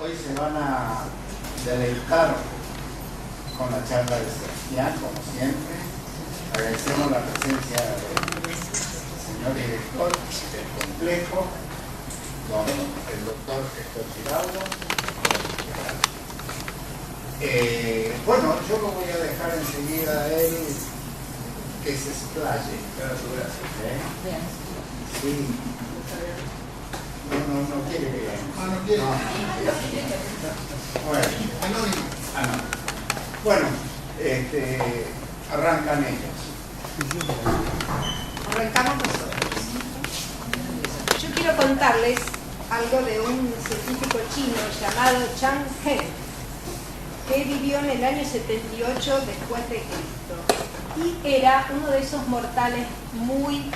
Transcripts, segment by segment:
hoy se van a deleitar con la charla de Sebastián, como siempre. Agradecemos la presencia del señor director del complejo, el doctor Héctor Giraudo. Bueno, yo lo voy a dejar enseguida a él que se explaye. Sí. No quiere que gane. No quiere. Bueno, arrancan ellos. Arrancamos nosotros. Yo quiero contarles algo de un científico chino llamado Chang He, que vivió en el año 78 después de Cristo y era uno de esos mortales muy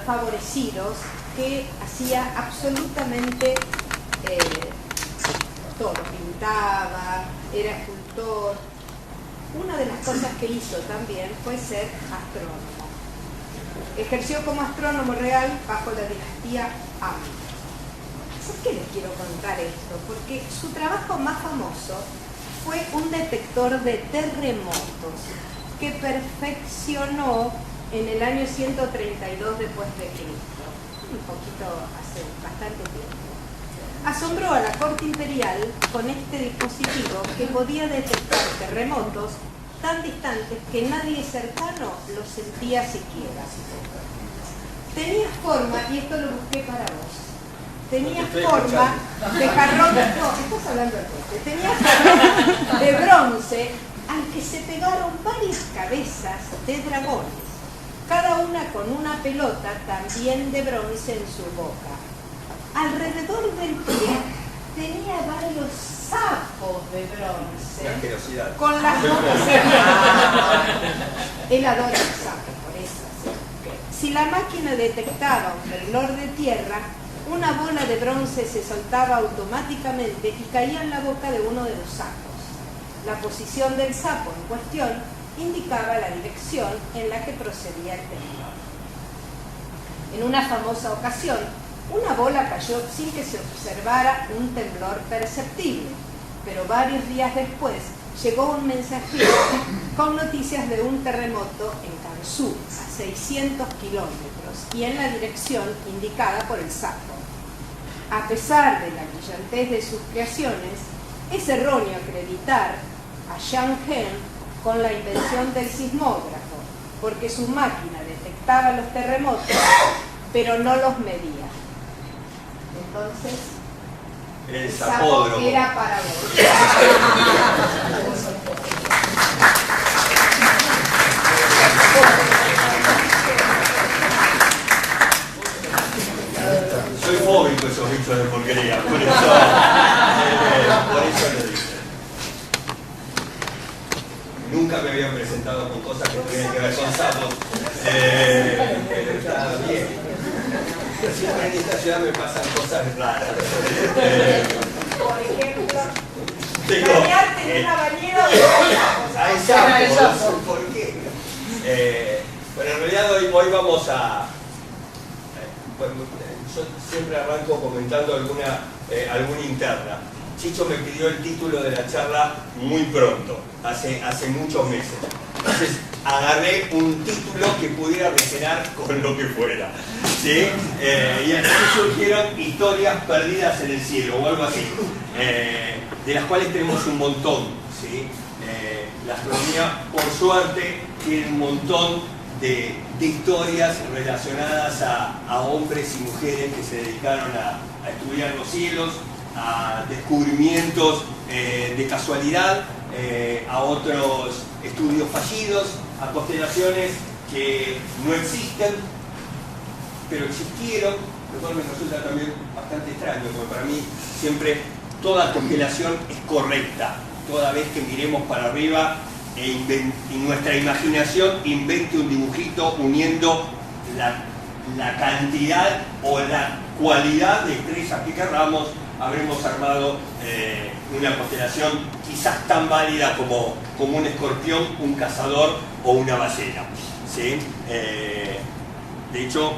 favorecidos que hacía absolutamente todo, pintaba, era escultor. Una de las cosas que hizo también fue ser astrónomo. Ejerció como astrónomo real bajo la dinastía An. ¿Por qué les quiero contar esto? Porque su trabajo más famoso fue un detector de terremotos que perfeccionó en el año 132 después de Cristo, un poquito hace bastante tiempo. Asombró a la corte imperial con este dispositivo que podía detectar terremotos tan distantes que nadie cercano los sentía siquiera. Tenía forma, y esto lo busqué para vos, tenía forma de jarrón, no, estás hablando del coche, tenía forma de bronce al que se pegaron varias cabezas de dragones, cada una con una pelota también de bronce en su boca. Alrededor del pie tenía varios sapos de bronce con las bocas abiertas. Él adora el sapo, por eso. Si la máquina detectaba un temblor de tierra, una bola de bronce se soltaba automáticamente y caía en la boca de uno de los sapos. La posición del sapo en cuestión indicaba la dirección en la que procedía el temblor. En una famosa ocasión, una bola cayó sin que se observara un temblor perceptible, pero varios días después llegó un mensajero con noticias de un terremoto en Gansu, a 600 kilómetros, y en la dirección indicada por el sapo. A pesar de la brillantez de sus creaciones, es erróneo acreditar a Chang He con la invención del sismógrafo, porque su máquina detectaba los terremotos, pero no los medía. Entonces, el sapo era para vos. Soy fóbico esos bichos de porquería, por eso lo dije. Nunca me habían presentado con cosas que tuvieran que ver con sapos, pero está bien. Siempre en esta ciudad me pasan cosas raras. Por ejemplo, bañarte en una bañera de sapos. Hay sapos, ¿por qué? Pero en realidad hoy vamos a... yo siempre arranco comentando alguna interna. Chicho me pidió el título de la charla muy pronto, hace muchos meses. Entonces agarré un título que pudiera resonar con lo que fuera, ¿sí? Y así surgieron historias perdidas en el cielo o algo así, de las cuales tenemos un montón, ¿sí? La astronomía, por suerte, tiene un montón de historias relacionadas a hombres y mujeres que se dedicaron a estudiar los cielos, a descubrimientos de casualidad, a otros estudios fallidos, a constelaciones que no existen, pero existieron, lo cual me resulta también bastante extraño, porque para mí siempre toda constelación es correcta, toda vez que miremos para arriba y nuestra imaginación invente un dibujito uniendo la cantidad o la cualidad de estrellas que querramos, habremos armado una constelación quizás tan válida como un escorpión, un cazador o una ballena, ¿sí? De hecho,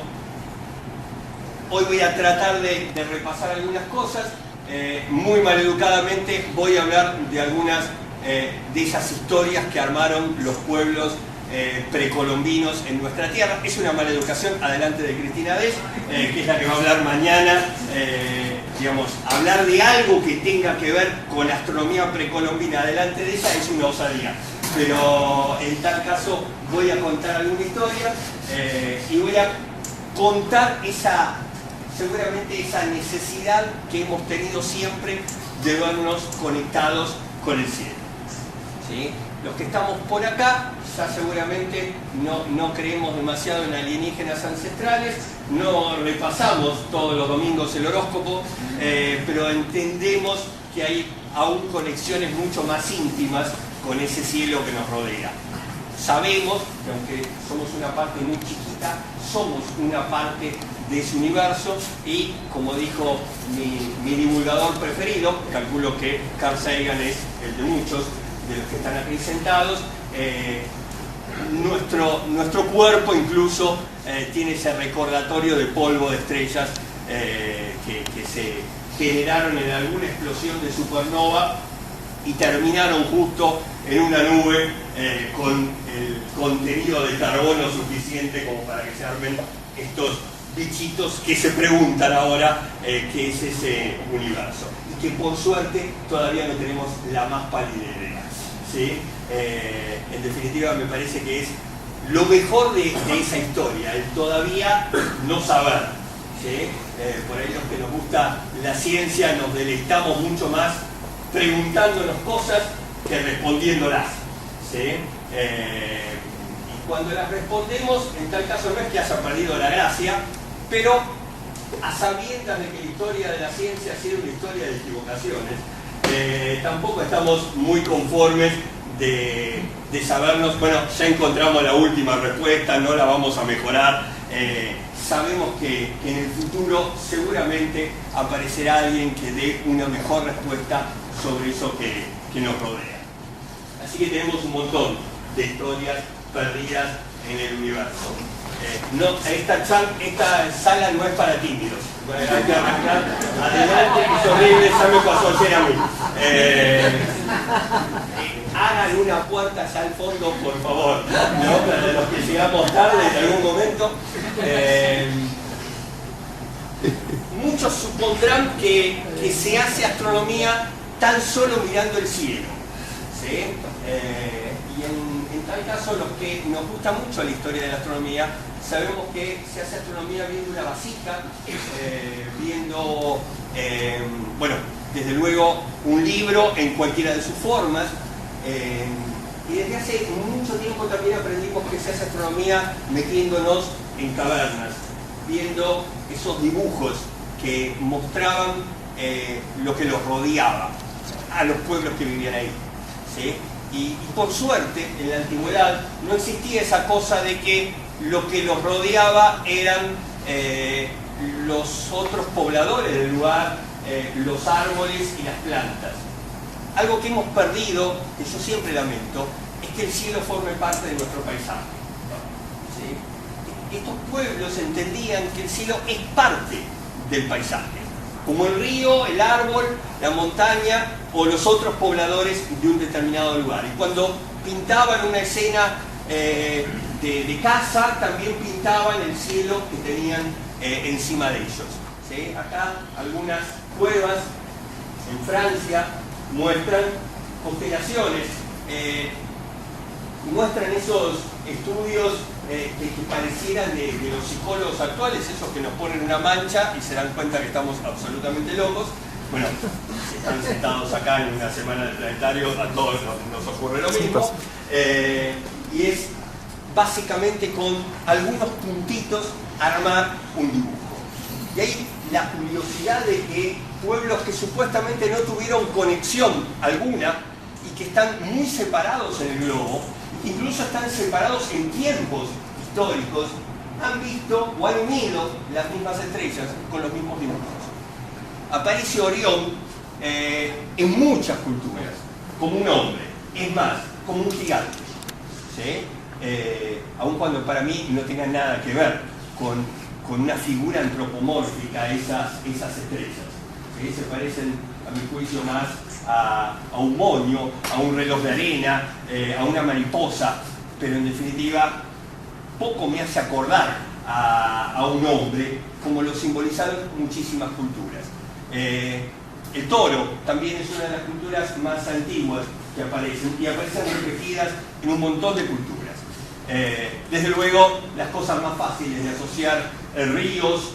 hoy voy a tratar de repasar algunas cosas muy maleducadamente voy a hablar de algunas de esas historias que armaron los pueblos precolombinos en nuestra tierra. Es una maleducación, adelante de Cristina Dez, que es la que va a hablar mañana. Digamos, hablar de algo que tenga que ver con astronomía precolombina adelante de ella es una osadía. Pero en tal caso voy a contar alguna historia y voy a contar seguramente esa necesidad que hemos tenido siempre de vernos conectados con el cielo. ¿Sí? Los que estamos por acá ya seguramente no creemos demasiado en alienígenas ancestrales, no repasamos todos los domingos el horóscopo, pero entendemos que hay aún conexiones mucho más íntimas con ese cielo que nos rodea. Sabemos que aunque somos una parte muy chiquita, somos una parte de ese universo y, como dijo mi divulgador preferido, calculo que Carl Sagan es el de muchos de los que están aquí sentados, nuestro cuerpo incluso tiene ese recordatorio de polvo de estrellas que se generaron en alguna explosión de supernova y terminaron justo en una nube con el contenido de carbono suficiente como para que se armen estos bichitos que se preguntan ahora qué es ese universo y que por suerte todavía no tenemos la más pálida idea. ¿Sí? En definitiva me parece que es lo mejor de esa historia, el todavía no saber. ¿Sí? Por ahí los que nos gusta la ciencia nos deleitamos mucho más preguntándonos cosas que respondiéndolas. ¿Sí? Y cuando las respondemos, en tal caso no es que haya perdido la gracia, pero a sabiendas de que la historia de la ciencia ha sido una historia de equivocaciones, tampoco estamos muy conformes de sabernos, bueno, ya encontramos la última respuesta, no la vamos a mejorar. Sabemos que en el futuro seguramente aparecerá alguien que dé una mejor respuesta sobre eso que nos rodea. Así que tenemos un montón de historias perdidas en el universo. Esta sala no es para tímidos. Bueno, hay que arrancar adelante, es horrible, ya me pasó ayer a mí. Hagan una puerta allá al fondo, por favor, ¿no? Para los que llegamos tarde en algún momento. Muchos supondrán que se hace astronomía tan solo mirando el cielo. ¿Sí? Y en tal caso, los que nos gusta mucho la historia de la astronomía, sabemos que se hace astronomía viendo una vasija, viendo, bueno, desde luego un libro en cualquiera de sus formas, y desde hace mucho tiempo también aprendimos que se hace astronomía metiéndonos en cavernas, viendo esos dibujos que mostraban lo que los rodeaba a los pueblos que vivían ahí. ¿Sí? Y por suerte, en la antigüedad no existía esa cosa de que lo que los rodeaba eran los otros pobladores del lugar, los árboles y las plantas. Algo que hemos perdido, que yo siempre lamento, es que el cielo forme parte de nuestro paisaje. ¿Sí? Estos pueblos entendían que el cielo es parte del paisaje, como el río, el árbol, la montaña o los otros pobladores de un determinado lugar. Y cuando pintaban una escena de casa, también pintaban el cielo que tenían encima de ellos. ¿Sí? Acá algunas cuevas en Francia muestran constelaciones, muestran esos estudios que parecieran de los psicólogos actuales, esos que nos ponen una mancha y se dan cuenta que estamos absolutamente locos. Bueno, si están sentados acá en una semana del planetario, a todos nos ocurre lo mismo. Y es básicamente con algunos puntitos armar un dibujo. Y hay la curiosidad de que pueblos que supuestamente no tuvieron conexión alguna y que están muy separados en el globo, incluso están separados en tiempos históricos, han visto o han unido las mismas estrellas con los mismos dibujos. Aparece Orión en muchas culturas como un hombre, es más, como un gigante. ¿Sí? Aun cuando para mí no tenga nada que ver con una figura antropomórfica esas estrellas. ¿sí? Se parecen, a mi juicio, más a un moño, a un reloj de arena, a una mariposa, pero en definitiva poco me hace acordar a un hombre, como lo simbolizaron muchísimas culturas. El toro también es una de las culturas más antiguas que aparecen, y aparecen repetidas en un montón de culturas. Desde luego, las cosas más fáciles de asociar, ríos,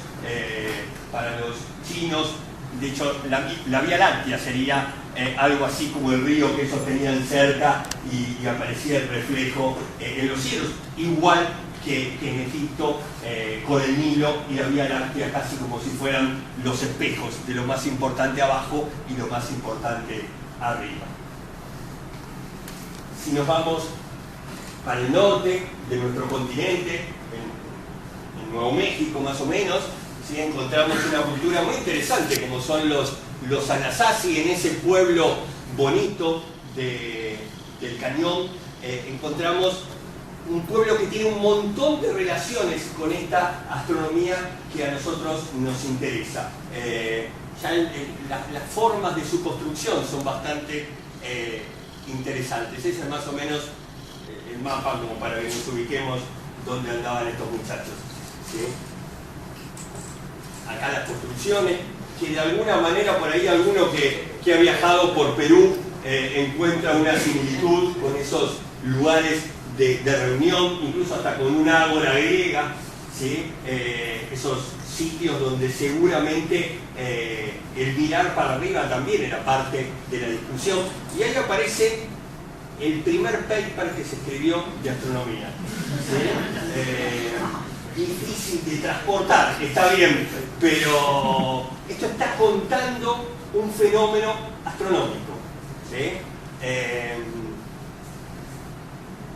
para los chinos, de hecho la Vía Láctea sería algo así como el río que ellos tenían cerca y aparecía el reflejo en los cielos, igual que en Egipto con el Nilo y la Vía Láctea, casi como si fueran los espejos de lo más importante abajo y lo más importante arriba. Si nos vamos para el norte de nuestro continente, en Nuevo México más o menos, ¿sí? Encontramos una cultura muy interesante como son los Anasazi, en ese pueblo bonito del cañón. Encontramos un pueblo que tiene un montón de relaciones con esta astronomía que a nosotros nos interesa. Ya las formas de su construcción son bastante interesantes. Ese es más o menos el mapa como para que nos ubiquemos dónde andaban estos muchachos, ¿sí? Acá las construcciones, que de alguna manera por ahí alguno que ha viajado por Perú encuentra una similitud con esos lugares de reunión, incluso hasta con una ágora griega, ¿sí? Esos sitios donde seguramente el mirar para arriba también era parte de la discusión. Y ahí aparece el primer paper que se escribió de astronomía, ¿sí? Difícil de transportar, está bien, pero esto está contando un fenómeno astronómico, ¿sí?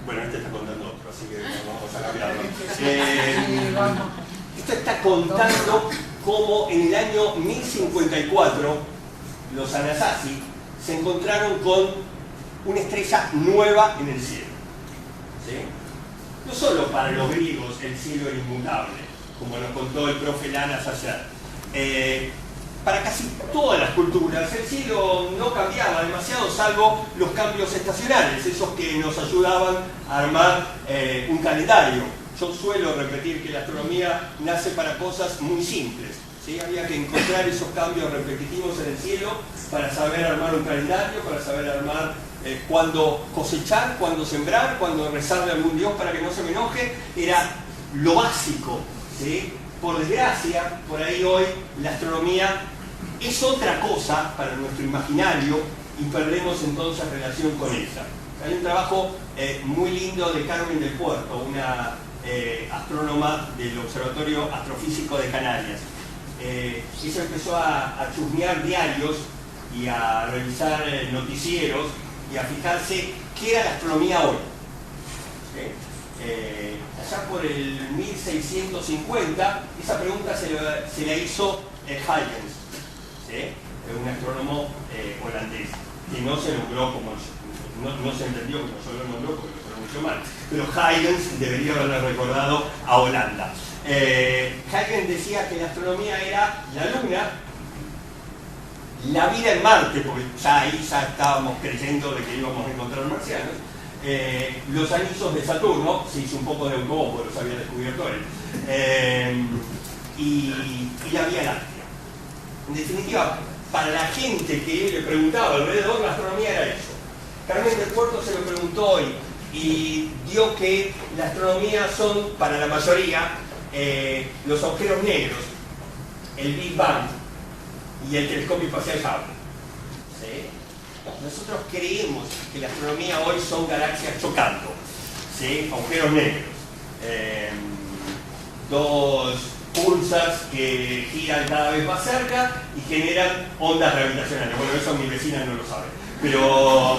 Bueno, este está contando otro, así que vamos a cambiarlo. Esto está contando cómo en el año 1054 los Anasazi se encontraron con una estrella nueva en el cielo, ¿sí? No solo para los griegos el cielo era inmutable, como nos contó el profe Lanas ayer. Para casi todas las culturas el cielo no cambiaba demasiado, salvo los cambios estacionales, esos que nos ayudaban a armar un calendario. Yo suelo repetir que la astronomía nace para cosas muy simples, ¿sí? Había que encontrar esos cambios repetitivos en el cielo para saber armar un calendario, para saber armar cuándo cosechar, cuándo sembrar, cuándo rezarle a algún dios para que no se me enoje. Era lo básico, ¿sí? Por desgracia, por ahí hoy la astronomía es otra cosa para nuestro imaginario y perdemos entonces relación con ella. Hay un trabajo muy lindo de Carmen del Puerto, una astrónoma del Observatorio Astrofísico de Canarias. Ella empezó a chusmear diarios y a revisar noticieros y a fijarse qué era la astronomía hoy. ¿Sí? Allá por el 1650, esa pregunta se la hizo Huygens, ¿sí? Un astrónomo holandés, que no se nombró como no se entendió como yo lo nombró porque lo pronunció mal, pero Huygens debería haberle recordado a Holanda. Huygens decía que la astronomía era la luna, la vida en Marte, porque ya ahí ya estábamos creyendo de que íbamos a encontrar marcianos, los anillos de Saturno, se hizo un poco de autobombo, los había descubierto él, y la Vía Láctea. En definitiva, para la gente que le preguntaba alrededor, la astronomía era eso. Carmen del Puerto se lo preguntó hoy y dio que la astronomía son, para la mayoría, los agujeros negros, el Big Bang y el telescopio espacial Hubble. ¿Sí? Nosotros creemos que la astronomía hoy son galaxias chocando, ¿sí? Agujeros negros, dos pulsars que giran cada vez más cerca y generan ondas gravitacionales. Bueno, eso mi vecina no lo sabe, pero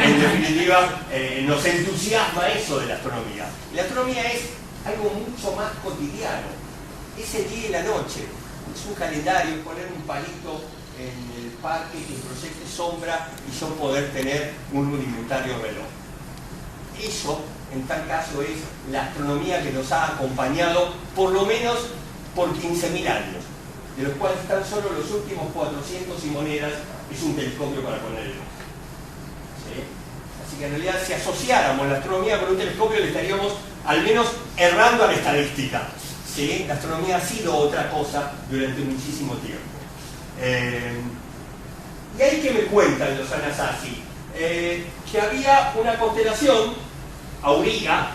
en definitiva nos entusiasma eso de la astronomía. La astronomía es algo mucho más cotidiano, es el día y la noche, es un calendario, poner un palito en el parque que proyecte sombra y yo poder tener un rudimentario reloj. Eso, en tal caso, es la astronomía que nos ha acompañado por lo menos por 15.000 años. de los cuales tan solo los últimos 400 y monedas es un telescopio para poner el ojo. ¿Sí? Así que en realidad, si asociáramos la astronomía con un telescopio, le estaríamos al menos errando a la estadística. ¿Sí? La astronomía ha sido otra cosa durante muchísimo tiempo. Y ahí que me cuentan los Anasazi, que había una constelación, Auriga,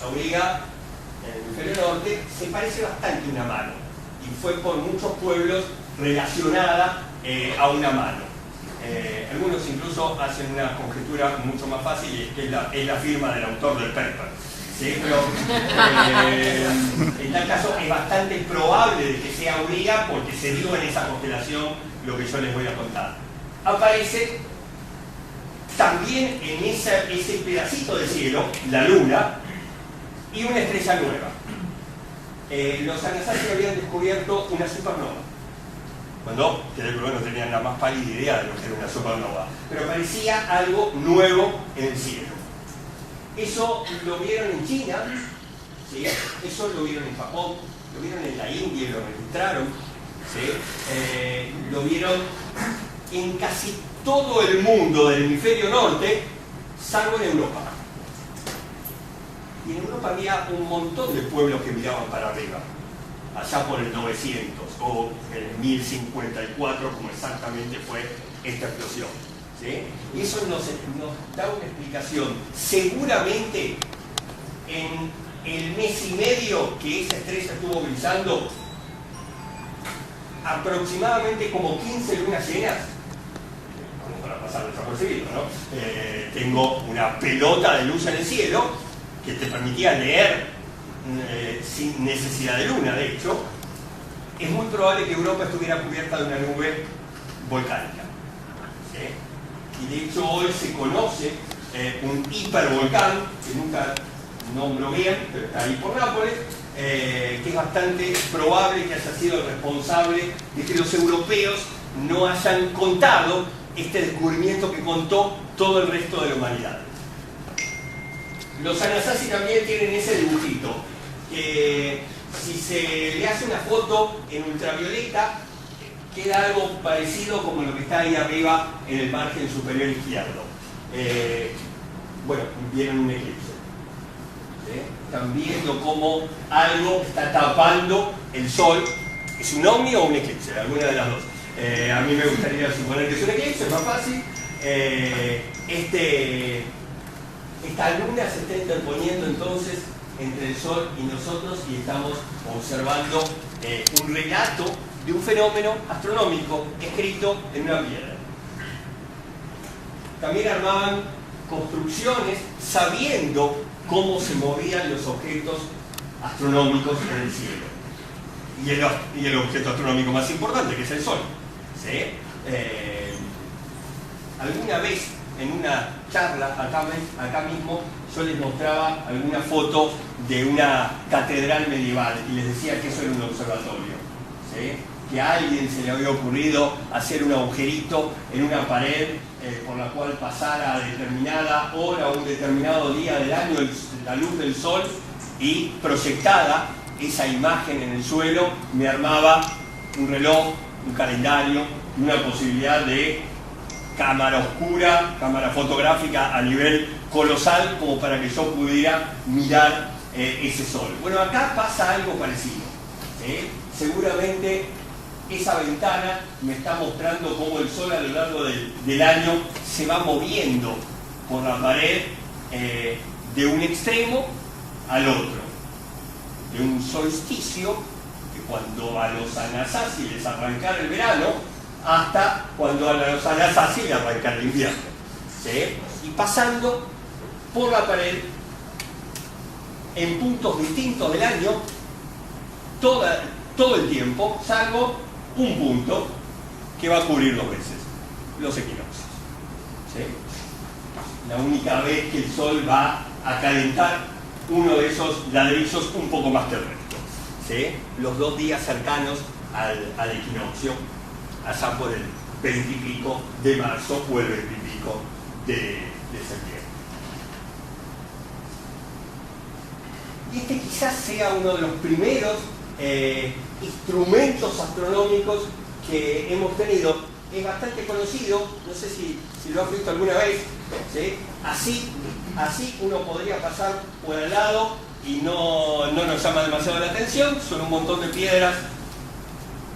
en el hemisferio norte, se parece bastante a una mano, y fue por muchos pueblos relacionada a una mano. Algunos incluso hacen una conjetura mucho más fácil, que es la firma del autor del paper. ¿Sí? Pero en tal caso es bastante probable de que sea Auriga, porque se dio en esa constelación lo que yo les voy a contar. Aparece también en ese pedacito de cielo la luna y una estrella nueva. Los Anasazi habían descubierto una supernova, cuando no tenían la más pálida idea de lo que era una supernova, pero parecía algo nuevo en el cielo. Eso lo vieron en China, ¿sí? Eso lo vieron en Japón, lo vieron en la India y lo registraron, ¿sí? Lo vieron en casi todo el mundo del hemisferio norte, salvo en Europa. Y en Europa había un montón de pueblos que miraban para arriba, allá por el 900 o el 1054, como exactamente fue esta explosión. ¿Sí? Y eso nos da una explicación. Seguramente en el mes y medio que esa estrella estuvo brillando, aproximadamente como 15 lunas llenas, como para pasar desapercibido, ¿no? Tengo una pelota de luz en el cielo que te permitía leer sin necesidad de luna. De hecho, es muy probable que Europa estuviera cubierta de una nube volcánica. ¿Sí? Y de hecho hoy se conoce un hipervolcán, que nunca nombro bien, pero está ahí por Nápoles, que es bastante probable que haya sido el responsable de que los europeos no hayan contado este descubrimiento que contó todo el resto de la humanidad. Los Anasazi también tienen ese dibujito, que si se le hace una foto en ultravioleta, queda algo parecido como lo que está ahí arriba en el margen superior izquierdo. Bueno, vieron un eclipse. ¿Sí? Están viendo cómo algo está tapando el sol. ¿Es un ovni o un eclipse? Alguna de las dos. A mí me gustaría suponer que es un eclipse, es más fácil. Esta luna se está interponiendo entonces entre el sol y nosotros, y estamos observando un relato de un fenómeno astronómico escrito en una piedra. También armaban construcciones sabiendo cómo se movían los objetos astronómicos en el cielo. Y el objeto astronómico más importante, que es el Sol. ¿Sí? Alguna vez en una charla acá mismo yo les mostraba alguna foto de una catedral medieval y les decía que eso era un observatorio. ¿Sí? Que a alguien se le había ocurrido hacer un agujerito en una pared por la cual pasara a determinada hora o un determinado día del año la luz del sol, y proyectada esa imagen en el suelo me armaba un reloj, un calendario, una posibilidad de cámara oscura, cámara fotográfica a nivel colosal, como para que yo pudiera mirar ese sol. Bueno, acá pasa algo parecido. Seguramente esa ventana me está mostrando cómo el sol a lo largo del año se va moviendo por la pared de un extremo al otro, de un solsticio, que cuando a los Anasazi les arrancara el verano, hasta cuando a los Anasazi les arrancara el invierno. ¿Sí? Y pasando por la pared en puntos distintos del año todo el tiempo, salvo un punto que va a cubrir 2 veces, los equinoccios. ¿Sí? La única vez que el sol va a calentar uno de esos ladrillos un poco más que el resto. ¿Sí? Los 2 días cercanos al equinoccio, allá por el 20 y pico de marzo o el 20 y pico de septiembre. Y este quizás sea uno de los primeros instrumentos astronómicos que hemos tenido. Es bastante conocido, no sé si lo has visto alguna vez, ¿sí? Así uno podría pasar por al lado y no nos llama demasiado la atención, son un montón de piedras,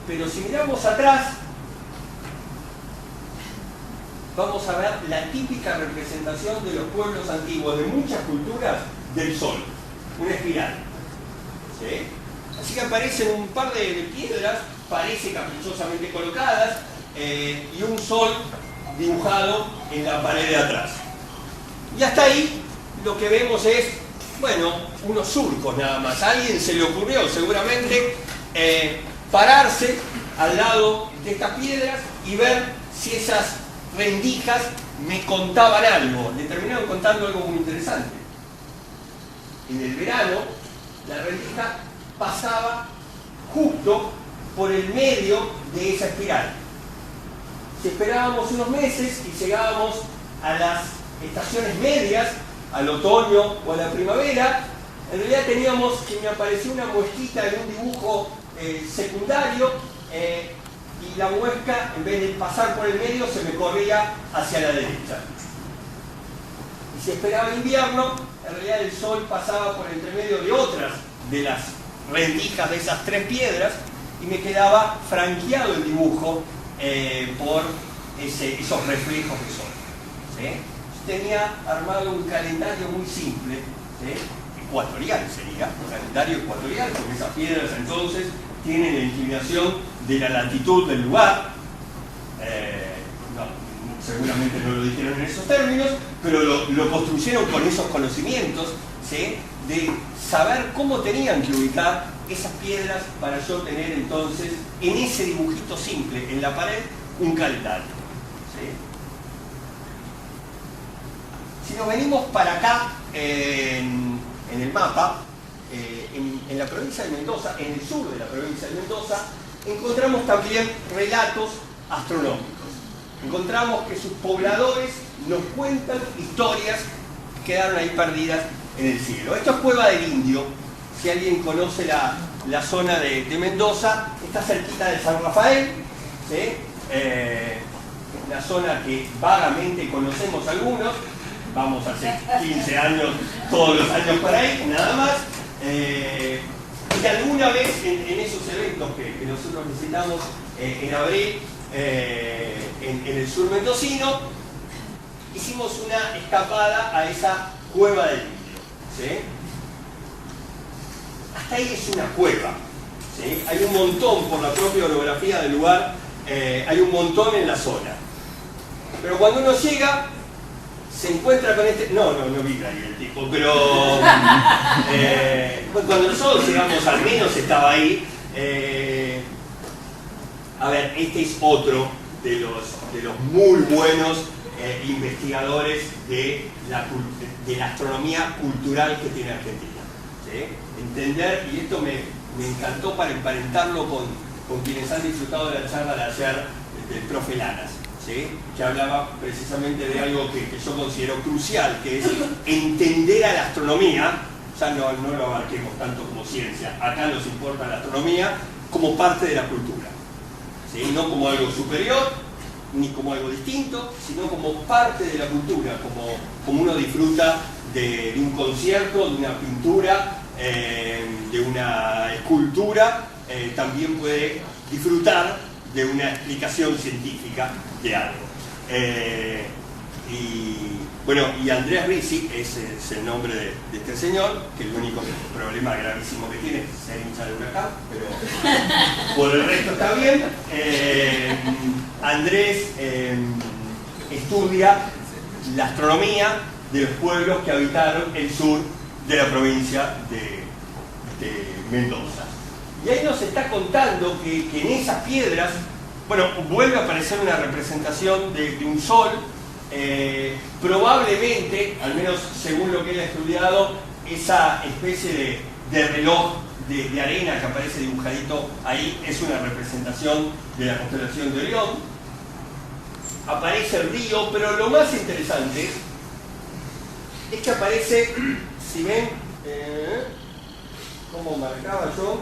pero si miramos atrás vamos a ver la típica representación de los pueblos antiguos de muchas culturas del Sol, una espiral, ¿sí? Así que aparecen un par de piedras, parece caprichosamente colocadas, y un sol dibujado en la pared de atrás. Y hasta ahí lo que vemos es, bueno, unos surcos nada más. A alguien se le ocurrió seguramente pararse al lado de estas piedras y ver si esas rendijas me contaban algo. Le terminaron contando algo muy interesante. En el verano, la rendija pasaba justo por el medio de esa espiral. Si esperábamos unos meses y llegábamos a las estaciones medias, al otoño o a la primavera, en realidad teníamos que me apareció una muesquita en un dibujo secundario, y la muesca, en vez de pasar por el medio, se me corría hacia la derecha. Y si esperaba invierno, en realidad el sol pasaba por entre medio de otras de las rendijas de esas tres piedras y me quedaba franqueado el dibujo por esos reflejos de sol, ¿sí? Tenía armado un calendario muy simple, ¿sí? Ecuatorial sería, un calendario ecuatorial, porque esas piedras entonces tienen la inclinación de la latitud del lugar. Seguramente no lo dijeron en esos términos, pero lo construyeron con esos conocimientos, ¿sí? De saber cómo tenían que ubicar esas piedras para yo tener entonces en ese dibujito simple en la pared un calendario, ¿sí? Si nos venimos para acá en el mapa, en la provincia de Mendoza, en el sur de la provincia de Mendoza, encontramos también relatos astronómicos. Encontramos que sus pobladores nos cuentan historias que quedaron ahí perdidas en el cielo. Esto es Cueva del Indio. Si alguien conoce la zona de Mendoza, está cerquita de San Rafael, ¿sí? La zona que vagamente conocemos algunos, vamos hace 15 años, todos los años por ahí, nada más. Y alguna vez en esos eventos que nosotros visitamos en abril, en el sur mendocino, hicimos una escapada a esa Cueva del Indio, ¿sí? Hasta ahí es una cueva, ¿sí? Hay un montón, por la propia orografía del lugar, hay un montón en la zona. Pero cuando uno llega, se encuentra con este... No vi ahí el tipo, pero... cuando nosotros llegamos, al menos estaba ahí. A ver, este es otro de los muy buenos investigadores de la astronomía cultural que tiene Argentina, ¿sí? Entender, y esto me encantó para emparentarlo con quienes han disfrutado de la charla de ayer del profe Lanas, ¿sí? Que hablaba precisamente de algo que yo considero crucial, que es entender a la astronomía. Ya no lo abarquemos tanto como ciencia, acá nos importa la astronomía como parte de la cultura, ¿sí? No como algo superior, ni como algo distinto, sino como parte de la cultura, como uno disfruta de un concierto, de una pintura, de una escultura, también puede disfrutar de una explicación científica de algo. Y Andrés Rizzi es el nombre de este señor, que el único problema gravísimo que tiene es ser hincha de Huracán, pero por el resto está bien. Andrés estudia la astronomía de los pueblos que habitaron el sur de la provincia de Mendoza. Y ahí nos está contando que en esas piedras, bueno, vuelve a aparecer una representación de un sol. Probablemente, al menos según lo que él ha estudiado, esa especie de reloj de arena que aparece dibujadito ahí es una representación de la constelación de Orión. Aparece el río, pero lo más interesante es que aparece, si ven, ¿cómo marcaba yo?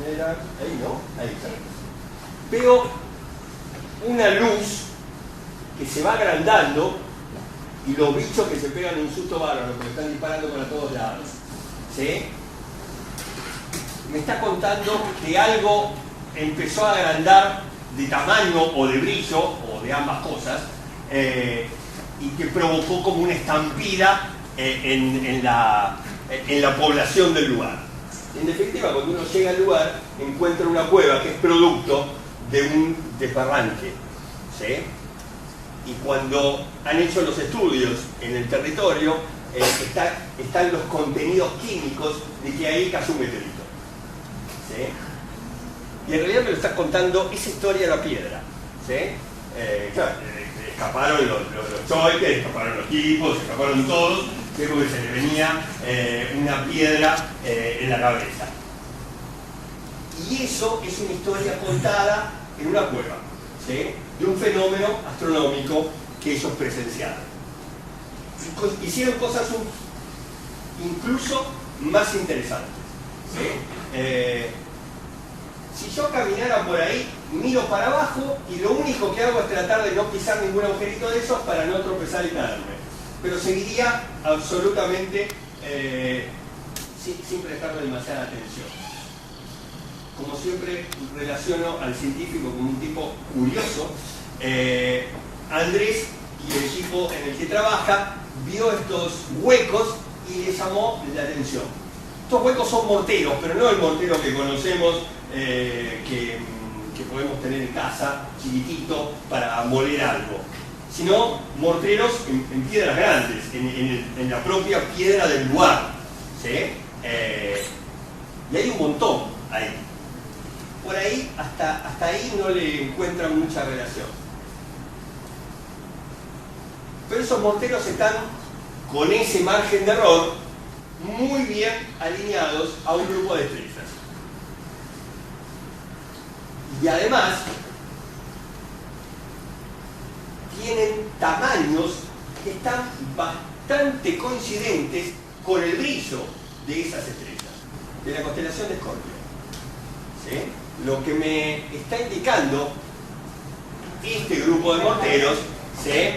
Ahí no, ahí está. Veo una luz que se va agrandando y los bichos que se pegan un susto bárbaro porque están disparando para todos lados. ¿Sí? Me está contando que algo empezó a agrandar de tamaño o de brillo, o de ambas cosas, y que provocó como una estampida en la población del lugar. En definitiva, cuando uno llega al lugar, encuentra una cueva que es producto de un desbarranque. ¿Sí? Y cuando han hecho los estudios en el territorio, están los contenidos químicos de que ahí cayó un meteorito. ¿Sí? Y en realidad me lo está contando esa historia de la piedra. ¿Sí? Claro, escaparon los choiques, escaparon los tipos, escaparon todos, ¿sí? Porque se le venía una piedra en la cabeza. Y eso es una historia contada en una cueva, ¿sí? De un fenómeno astronómico que ellos presenciaron. Hicieron cosas incluso más interesantes. ¿Sí? Si yo caminara por ahí, miro para abajo y lo único que hago es tratar de no pisar ningún agujerito de esos para no tropezar y caerme. Pero seguiría absolutamente sin prestarle demasiada atención. Como siempre relaciono al científico como un tipo curioso, Andrés y el equipo en el que trabaja vio estos huecos y le llamó la atención. Estos huecos son morteros, pero no el mortero que conocemos, que podemos tener en casa, chiquitito, para moler algo, sino morteros en piedras grandes, en la propia piedra del lugar. ¿Sí? Y hay un montón ahí. Por ahí, hasta ahí no le encuentran mucha relación. Pero esos morteros están con ese margen de error muy bien alineados a un grupo de estrellas. Y además tienen tamaños que están bastante coincidentes con el brillo de esas estrellas, de la constelación de Escorpio. ¿Sí? Lo que me está indicando este grupo de morteros, ¿sí?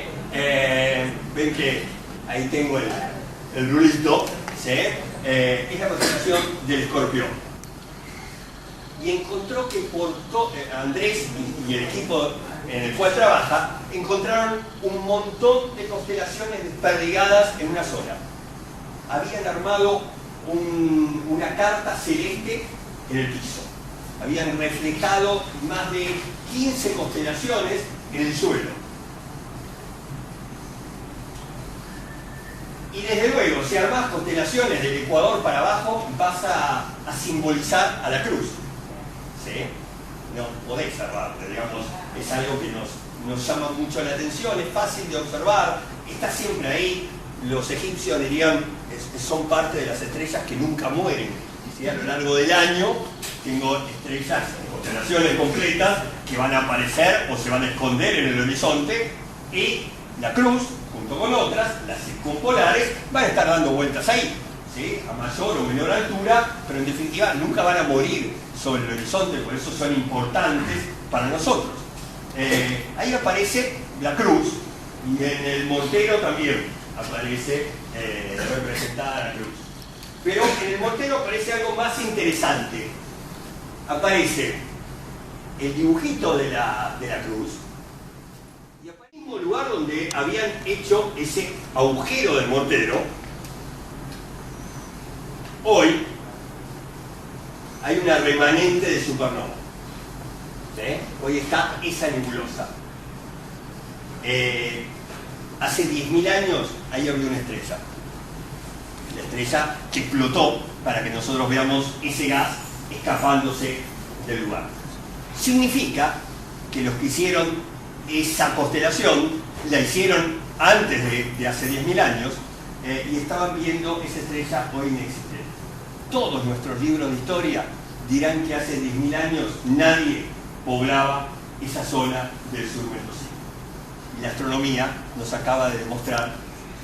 Ven que ahí tengo el rulito, ¿sí? Es la constelación del Escorpión. Y encontró que Andrés y el equipo en el cual trabaja encontraron un montón de constelaciones desperdigadas en una zona. Habían armado una carta celeste en el piso. Habían reflejado más de 15 constelaciones en el suelo. Y desde luego, si armás constelaciones del Ecuador para abajo, vas a simbolizar a la cruz. ¿Sí? No podés armar, digamos, es algo que nos llama mucho la atención, es fácil de observar, está siempre ahí. Los egipcios dirían que son parte de las estrellas que nunca mueren. ¿Sí? A lo largo del año tengo estrellas, constelaciones completas que van a aparecer o se van a esconder en el horizonte, y la cruz, junto con otras, las circumpolares, van a estar dando vueltas ahí, ¿sí? A mayor o menor altura, pero en definitiva nunca van a morir sobre el horizonte, por eso son importantes para nosotros. Ahí aparece la cruz, y en el mortero también aparece representada la cruz. Pero en el mortero aparece algo más interesante. Aparece el dibujito de la cruz, y aparece el mismo lugar donde habían hecho ese agujero del mortero. Hoy hay una remanente de supernova. ¿Sí? Hoy está esa nebulosa. Hace 10.000 años ahí había una estrella. La estrella que explotó para que nosotros veamos ese gas escapándose del lugar. Significa que los que hicieron esa constelación la hicieron antes de hace 10.000 años, y estaban viendo esa estrella hoy inexistente. Todos nuestros libros de historia dirán que hace 10.000 años nadie poblaba esa zona del sur mendocino. Y la astronomía nos acaba de demostrar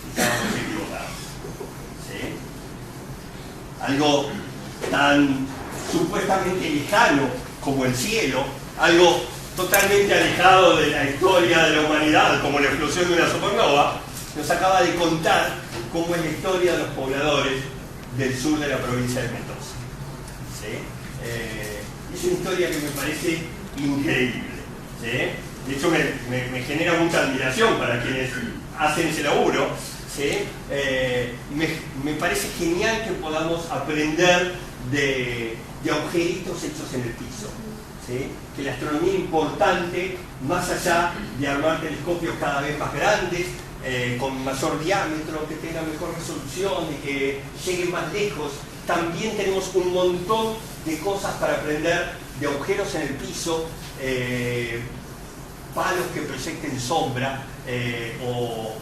que estábamos equivocados. ¿Sí? Algo tan supuestamente lejano como el cielo, algo totalmente alejado de la historia de la humanidad, como la explosión de una supernova, nos acaba de contar cómo es la historia de los pobladores del sur de la provincia de Mendoza. ¿Sí? Es una historia que me parece increíble. ¿Sí? De hecho, me genera mucha admiración para quienes hacen ese laburo. ¿Sí? Me parece genial que podamos aprender de agujeritos hechos en el piso. ¿Sí? Que la astronomía es importante, más allá de armar telescopios cada vez más grandes, con mayor diámetro, que tengan mejor resolución y que lleguen más lejos. También tenemos un montón de cosas para aprender de agujeros en el piso, palos que proyecten sombra, o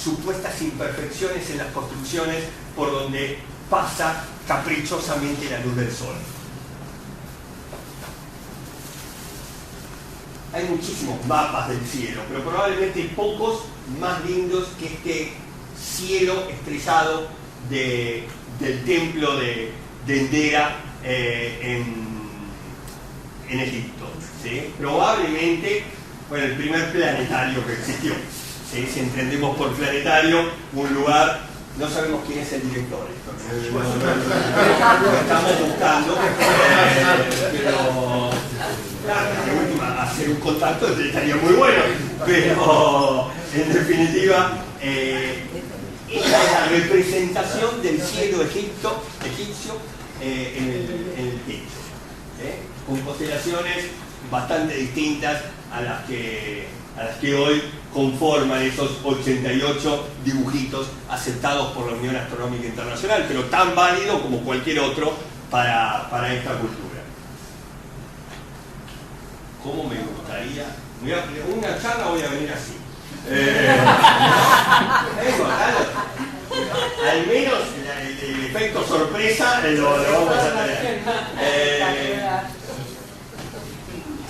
supuestas imperfecciones en las construcciones por donde pasa caprichosamente la luz del sol. Hay muchísimos mapas del cielo, pero probablemente pocos más lindos que este cielo estrellado del templo de Endera en Egipto. ¿Sí? Probablemente, bueno, el primer planetario que existió. ¿Sí? Si entendemos por planetario, un lugar, no sabemos quién es el director, lo estamos buscando, pero claro, de última, hacer un contacto estaría muy bueno, pero en definitiva, esta es la representación del cielo egipcio en el techo, con constelaciones bastante distintas a las que hoy conforman esos 88 dibujitos aceptados por la Unión Astronómica Internacional, pero tan válido como cualquier otro para esta cultura. ¿Cómo me gustaría? Una charla voy a venir así. Al menos el efecto sorpresa lo vamos a tener.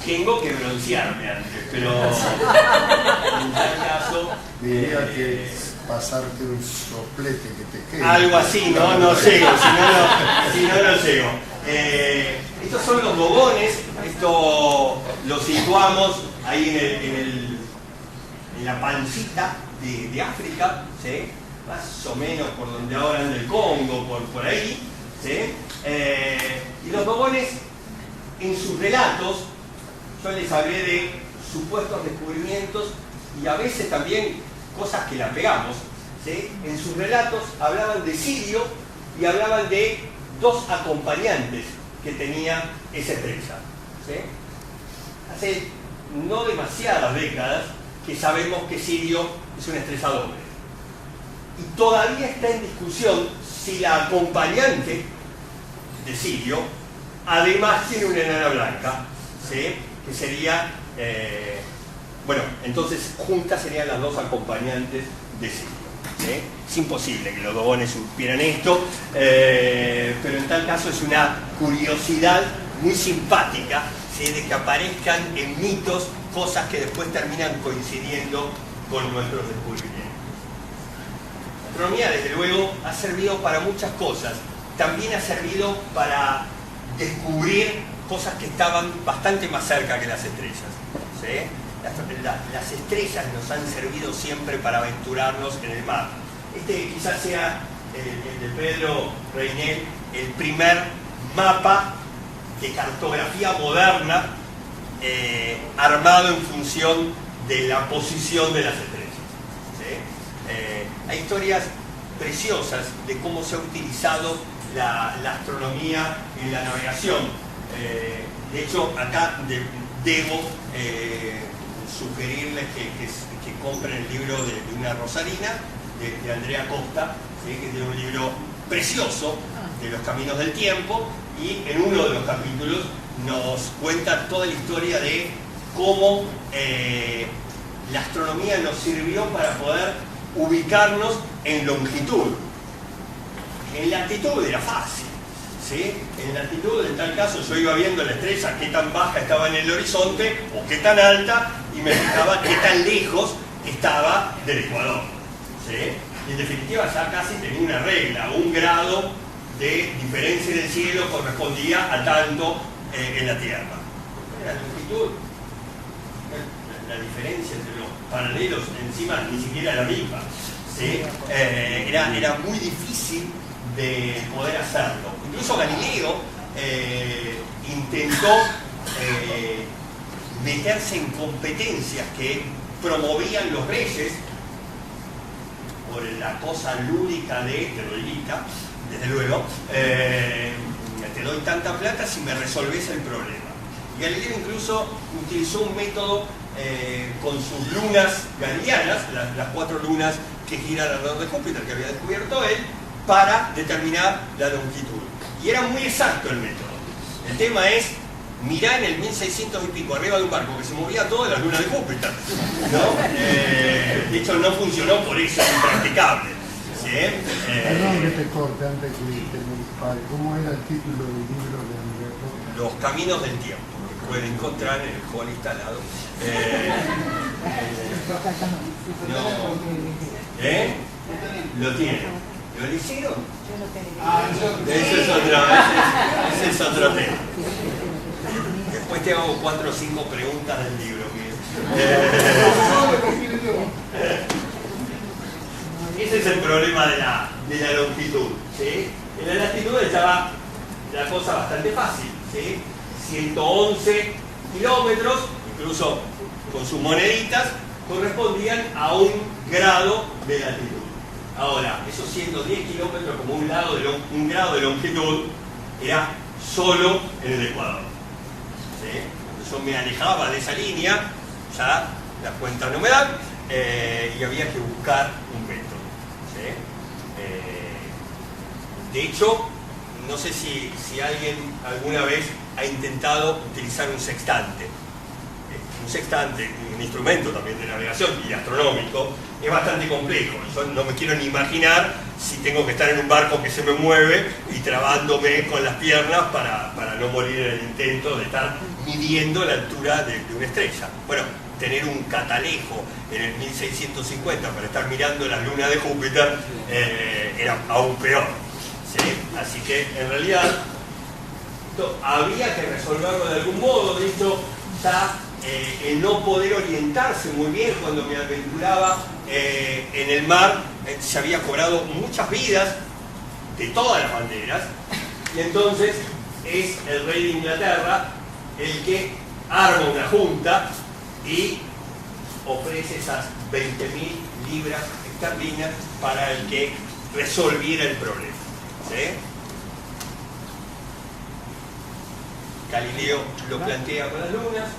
Tengo que broncearme antes, pero en tal caso... Diría que pasarte un soplete que te quede. Algo así, ¿no? No llego, si no llego. Estos son los bogones, esto lo situamos ahí en la pancita de África, ¿sí? Más o menos por donde ahora anda el Congo, por ahí, ¿sí? Y los bogones, en sus relatos, yo les hablé de supuestos descubrimientos y a veces también cosas que la pegamos, ¿sí? En sus relatos hablaban de Sirio y hablaban de dos acompañantes que tenía esa estrella, ¿sí? Hace no demasiadas décadas que sabemos que Sirio es una estrella doble. Y todavía está en discusión si la acompañante de Sirio además tiene una enana blanca, ¿sí? Que sería, bueno, entonces juntas serían las dos acompañantes de Sirio. ¿Sí? Es imposible que los bogones supieran esto, pero en tal caso es una curiosidad muy simpática, ¿sí? De que aparezcan en mitos cosas que después terminan coincidiendo con nuestros descubrimientos. La astronomía, desde luego, ha servido para muchas cosas. También ha servido para descubrir cosas que estaban bastante más cerca que las estrellas. ¿Sí? Las estrellas nos han servido siempre para aventurarnos en el mar. Este quizás sea el de Pedro Reynel, el primer mapa de cartografía moderna armado en función de la posición de las estrellas. ¿Sí? Hay historias preciosas de cómo se ha utilizado la astronomía en la navegación. De hecho, acá debo sugerirles que compren el libro de una rosarina, de Andrea Costa, ¿sí? Que tiene un libro precioso de los caminos del tiempo, y en uno de los capítulos nos cuenta toda la historia de cómo la astronomía nos sirvió para poder ubicarnos en longitud. En latitud era fácil, ¿sí? En latitud, en tal caso, yo iba viendo la estrella qué tan baja estaba en el horizonte o qué tan alta, y me fijaba qué tan lejos estaba del ecuador, ¿sí? Y en definitiva ya casi tenía una regla: 1 grado de diferencia en el cielo correspondía a tanto en la Tierra. La longitud, la diferencia entre los paralelos encima ni siquiera era la misma, ¿sí? Era muy difícil de poder hacerlo. Incluso Galileo intentó meterse en competencias que promovían los reyes por la cosa lúdica de te doy guita, desde luego, te doy tanta plata si me resolves el problema. Y Galileo incluso utilizó un método con sus lunas galileanas, las 4 lunas que giran alrededor de Júpiter que había descubierto él, para determinar la longitud. Y era muy exacto el método. El tema es, mirá en el 1600 y pico arriba de un barco que se movía todas las lunas de Júpiter, ¿no? De hecho no funcionó, por eso es impracticable, ¿sí? Perdón que te corte antes que te me dispare. ¿Cómo era el título del libro de Andrés Roca? Los caminos del tiempo, que pueden encontrar en el hall instalado. Lo tienen. ¿Lo hicieron? Ese es otro tema. Después te hago 4 o 5 preguntas del libro. Ese es el problema de la longitud, ¿sí? En la latitud estaba la cosa bastante fácil, ¿sí? 111 kilómetros, incluso con sus moneditas, correspondían a 1 grado de latitud. Ahora, esos 110 kilómetros como un grado de longitud era solo en el Ecuador, ¿sí? Cuando yo me alejaba de esa línea, ya las cuentas no me dan, y había que buscar un método, ¿sí? De hecho, no sé si alguien alguna vez ha intentado utilizar un sextante. Un sextante, un instrumento también de navegación y astronómico, es bastante complejo. Yo no me quiero ni imaginar si tengo que estar en un barco que se me mueve y trabándome con las piernas para no morir en el intento de estar midiendo la altura de una estrella. Bueno, tener un catalejo en el 1650 para estar mirando las lunas de Júpiter era aún peor, ¿sí? Así que en realidad había que resolverlo de algún modo. De hecho, ya el no poder orientarse muy bien cuando me aventuraba en el mar se había cobrado muchas vidas de todas las banderas, y entonces es el rey de Inglaterra el que arma una junta y ofrece esas 20.000 libras esterlinas para el que resolviera el problema, ¿sí? Galileo lo plantea con las lunas,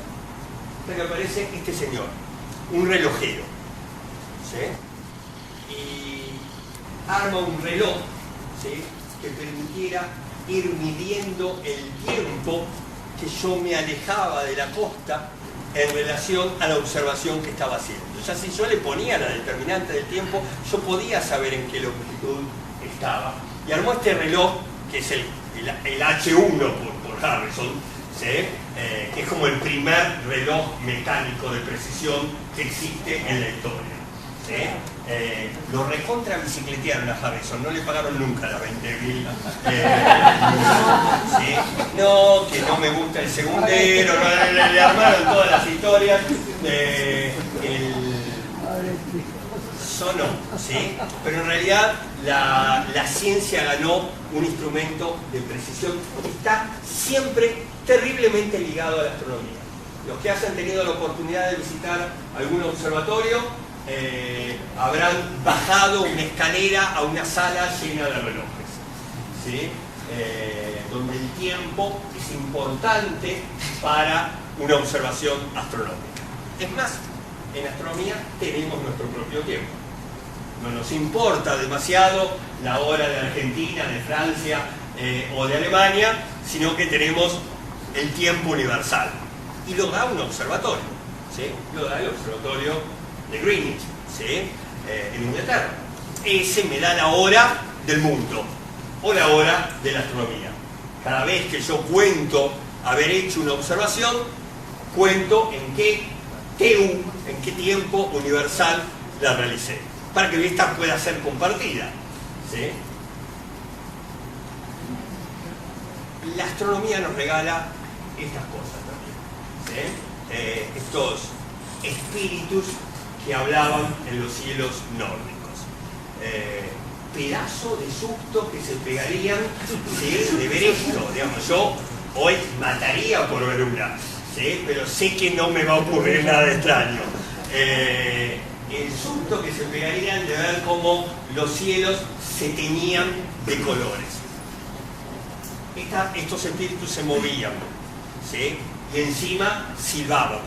hasta que aparece este señor, un relojero, ¿sí? Y arma un reloj, ¿sí?, que permitiera ir midiendo el tiempo que yo me alejaba de la costa en relación a la observación que estaba haciendo. O sea, si yo le ponía la determinante del tiempo, yo podía saber en qué longitud estaba. Y armó este reloj, que es el H1 por Harrison, ¿sí?, que es como el primer reloj mecánico de precisión que existe en la historia, ¿sí? Lo recontra bicicletearon a Harrison, no le pagaron nunca la 20.000. ¿Sí? No, que no me gusta el segundero, no, le armaron todas las historias. Sonó, ¿sí? Pero en realidad la ciencia ganó un instrumento de precisión que está siempre terriblemente ligado a la astronomía. Los que hayan tenido la oportunidad de visitar algún observatorio habrán bajado una escalera a una sala llena de relojes, ¿sí? Donde el tiempo es importante para una observación astronómica. Es más, en astronomía tenemos nuestro propio tiempo. No nos importa demasiado la hora de Argentina, de Francia o de Alemania, sino que tenemos el tiempo universal. Y lo da un observatorio, ¿sí? Lo da el observatorio de Greenwich, ¿sí?, en Inglaterra. Ese me da la hora del mundo, o la hora de la astronomía. Cada vez que yo cuento haber hecho una observación, cuento en qué TU, en qué tiempo universal la realicé, para que esta pueda ser compartida, ¿sí? la astronomía nos regala estas cosas también, ¿sí? Estos espíritus que hablaban en los cielos nórdicos. Pedazo de susto que se pegarían, ¿sí?, de ver esto. Digamos, yo hoy mataría por ver una, ¿sí?, pero sé que no me va a ocurrir nada extraño. El susto que se pegarían de ver cómo los cielos se teñían de colores. Estos espíritus se movían, ¿sí?, y encima silbaban.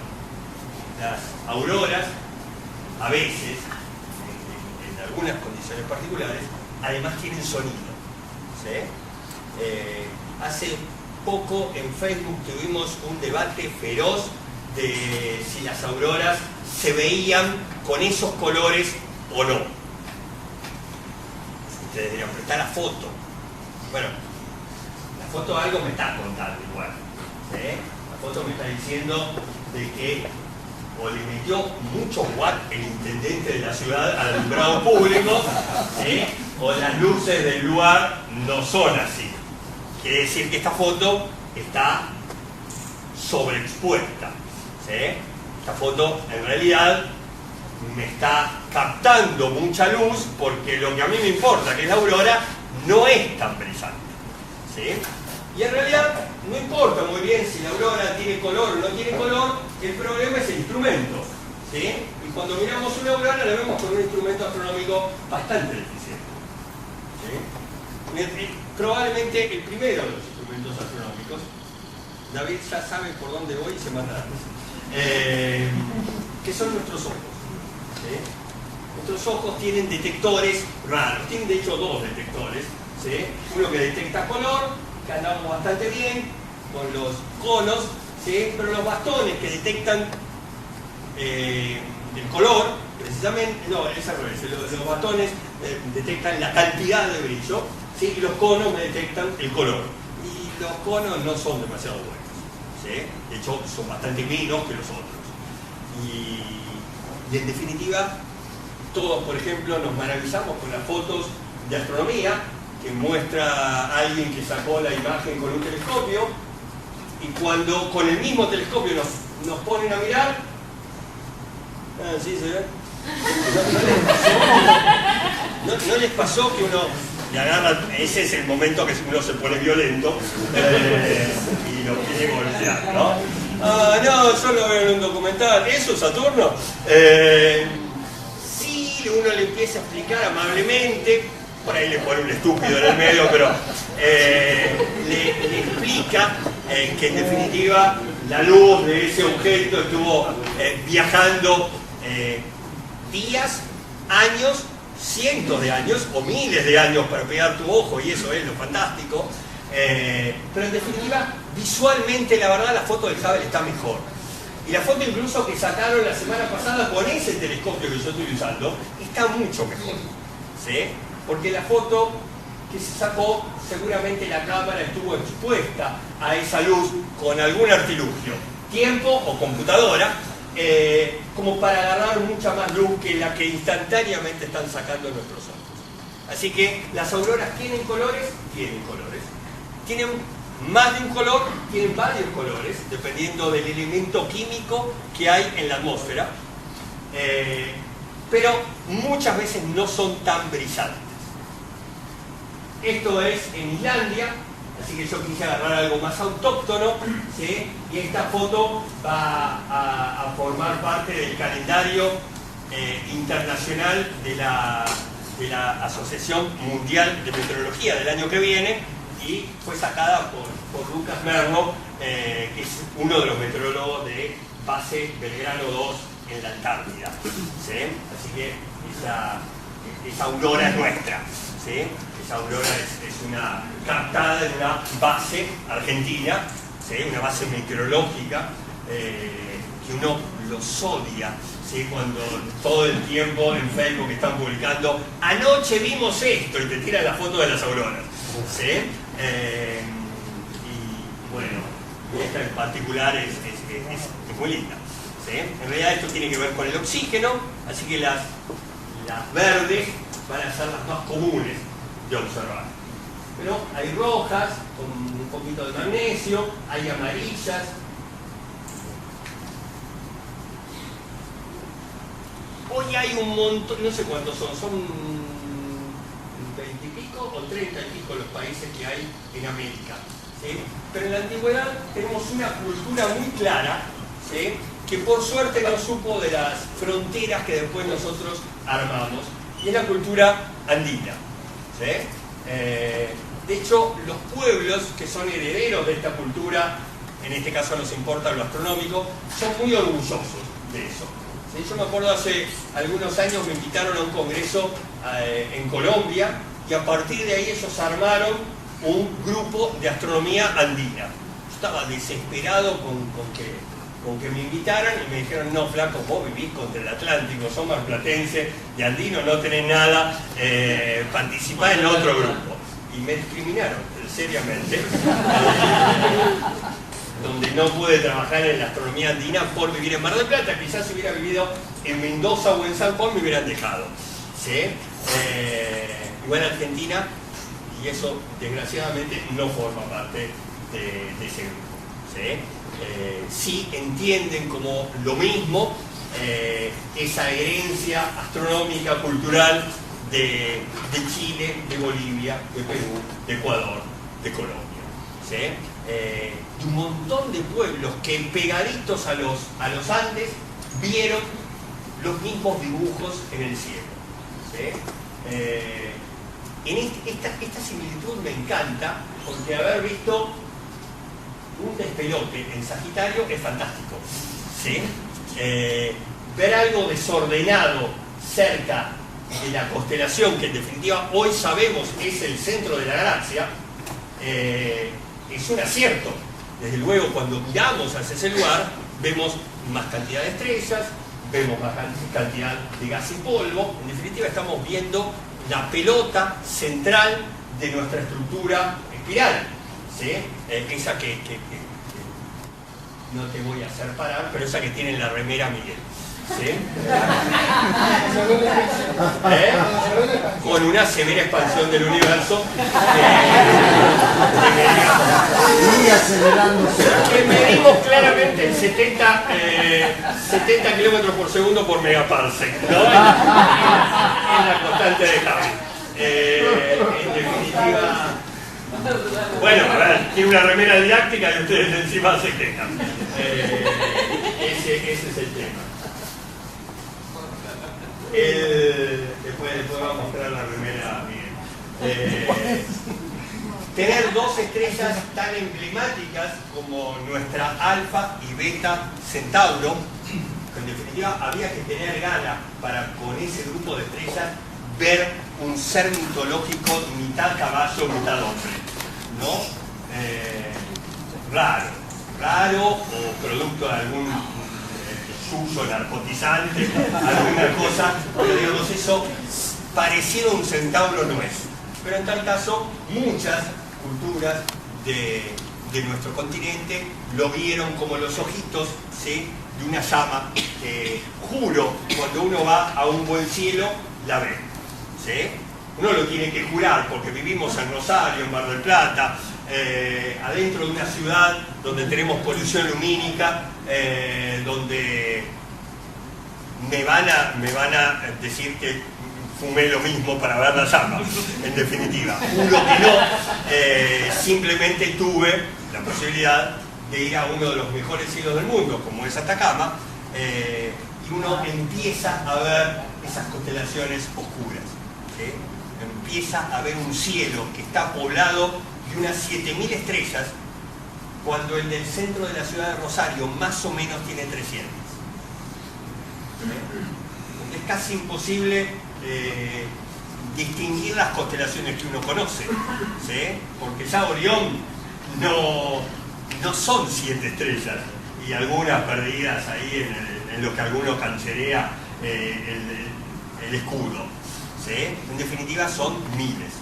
Las auroras, a veces, en algunas condiciones particulares, además tienen sonido, ¿sí? Hace poco en Facebook tuvimos un debate feroz de si las auroras se veían con esos colores o no. Ustedes dirían, pero está la foto. Bueno, la foto algo me está contando igual, ¿sí? La foto me está diciendo de que o le metió mucho watt el intendente de la ciudad al alumbrado público, ¿sí?, o las luces del lugar no son así. Quiere decir que esta foto está sobreexpuesta, ¿sí? Esta foto en realidad me está captando mucha luz porque lo que a mí me importa, que es la aurora, no es tan brillante, ¿sí? Y en realidad no importa muy bien si la aurora tiene color o no tiene color, el problema es el instrumento, ¿sí? Y cuando miramos una aurora la vemos con un instrumento astronómico bastante deficiente, ¿sí? Probablemente el primero de los instrumentos astronómicos, David ya sabe por dónde voy y se manda la risa, que son nuestros ojos, ¿sí? Nuestros ojos tienen detectores raros, tienen de hecho dos detectores, ¿sí? Uno que detecta color, que andamos bastante bien con los conos, ¿sí? Pero los bastones que detectan el color, precisamente, no, es al revés, los bastones detectan la cantidad de brillo, ¿sí? Y los conos me detectan el color. Y los conos no son demasiado buenos, ¿sí? De hecho, son bastante menos que los otros. Y en definitiva, todos, por ejemplo, nos maravillamos con las fotos de astronomía, que muestra a alguien que sacó la imagen con un telescopio, y cuando con el mismo telescopio nos ponen a mirar, ¿sí se ve? ¿No les pasó que uno le agarra? Ese es el momento que uno se pone violento y lo quiere golpear, ¿no? No, yo lo veo en un documental. ¿Eso, Saturno? Sí, uno le empieza a explicar amablemente. Por ahí le pone un estúpido en el medio, pero le explica que en definitiva la luz de ese objeto estuvo viajando días, años, cientos de años o miles de años para pegar tu ojo, y eso es lo fantástico. Pero en definitiva, visualmente, la verdad, la foto del Hubble está mejor. Y la foto incluso que sacaron la semana pasada con ese telescopio que yo estoy usando está mucho mejor, ¿sí? Porque la foto que se sacó, seguramente la cámara estuvo expuesta a esa luz con algún artilugio, tiempo o computadora, como para agarrar mucha más luz que la que instantáneamente están sacando nuestros ojos. Así que las auroras tienen colores, tienen más de un color, tienen varios colores, dependiendo del elemento químico que hay en la atmósfera, pero muchas veces no son tan brillantes. Esto es en Islandia, así que yo quise agarrar algo más autóctono, ¿sí? Y esta foto va a formar parte del calendario internacional de la Asociación Mundial de Meteorología del año que viene, y fue sacada por Lucas Merno, que es uno de los meteorólogos de base Belgrano 2 en la Antártida, ¿sí? Así que esa aurora es nuestra, ¿sí? Esa aurora es una captada de una base argentina, ¿sí? Una base meteorológica que uno los odia, ¿sí? Cuando todo el tiempo en Facebook están publicando anoche vimos esto y te tiran la foto de las auroras, ¿sí? Y bueno, esta en particular es muy linda, ¿sí? En realidad esto tiene que ver con el oxígeno, así que las verdes van a ser las más comunes de observar. pero hay rojas con un poquito de magnesio, hay amarillas. Hoy hay un montón, no sé cuántos son 20 y pico o 30 y pico los países que hay en América, ¿sí? Pero en la antigüedad tenemos una cultura muy clara, ¿sí? Que por suerte no supo de las fronteras que después nosotros armamos, y es la cultura andina, ¿sí? De hecho, los pueblos que son herederos de esta cultura, en este caso nos importa lo astronómico, son muy orgullosos de eso. ¿Sí? Yo me acuerdo hace algunos años me invitaron a un congreso en Colombia, y a partir de ahí ellos armaron un grupo de astronomía andina. Yo estaba desesperado con que me invitaran, y me dijeron: no, flaco, vos vivís contra el Atlántico, sos marplatense, de andino no tenés nada, participá en otro grupo. Y me discriminaron, seriamente, donde no pude trabajar en la astronomía andina por vivir en Mar del Plata. Quizás si hubiera vivido en Mendoza o en San Juan me hubieran dejado, ¿sí? Igual Argentina, y eso desgraciadamente no forma parte de ese grupo, ¿sí? Sí entienden como lo mismo esa herencia astronómica, cultural de Chile, de Bolivia, de Perú, de Ecuador, de Colombia, ¿sí? Y un montón de pueblos que pegaditos a los Andes vieron los mismos dibujos en el cielo, ¿sí? Esta similitud me encanta, porque haber visto un despelote en Sagitario es fantástico, ¿sí? Ver algo desordenado cerca de la constelación, que en definitiva hoy sabemos es el centro de la galaxia, es un acierto. Desde luego, cuando miramos hacia ese lugar, vemos más cantidad de estrellas, vemos más cantidad de gas y polvo. En definitiva, estamos viendo la pelota central de nuestra estructura espiral, ¿sí? Esa que no te voy a hacer parar, pero esa que tiene en la remera Miguel, ¿sí? Con una severa expansión del universo, Y acelerándose. que medimos claramente en 70 kilómetros por segundo por megaparsec, ¿no? En la constante de Hubble. En definitiva, bueno, a ver, tiene una remera didáctica y ustedes encima se quejan. Ese es el tema. Después vamos a mostrar la remera bien. Tener dos estrellas tan emblemáticas como nuestra Alfa y Beta Centauro, en definitiva había que tener ganas para, con ese grupo de estrellas, ver un ser mitológico mitad caballo, mitad hombre, ¿no? Raro, o producto de algún suyo narcotizante, alguna cosa, pero digamos, eso parecido a un centauro no es. Pero en tal caso, muchas culturas de nuestro continente lo vieron como los ojitos, ¿sí?, de una llama que, juro, cuando uno va a un buen cielo, la ve, ¿sí? Uno lo tiene que jurar, porque vivimos en Rosario, en Mar del Plata, adentro de una ciudad donde tenemos polución lumínica, donde me van a decir que fumé lo mismo para ver la llama, en definitiva. Juro que no, simplemente tuve la posibilidad de ir a uno de los mejores cielos del mundo, como es Atacama, y uno empieza a ver esas constelaciones oscuras, ¿sí? Empieza a ver un cielo que está poblado de unas 7000 estrellas, cuando el del centro de la ciudad de Rosario más o menos tiene 300. Es casi imposible distinguir las constelaciones que uno conoce, ¿sí? Porque ya Orión no son 7 estrellas, y algunas perdidas ahí en lo que alguno cancherea el escudo, ¿sí? En definitiva son miles,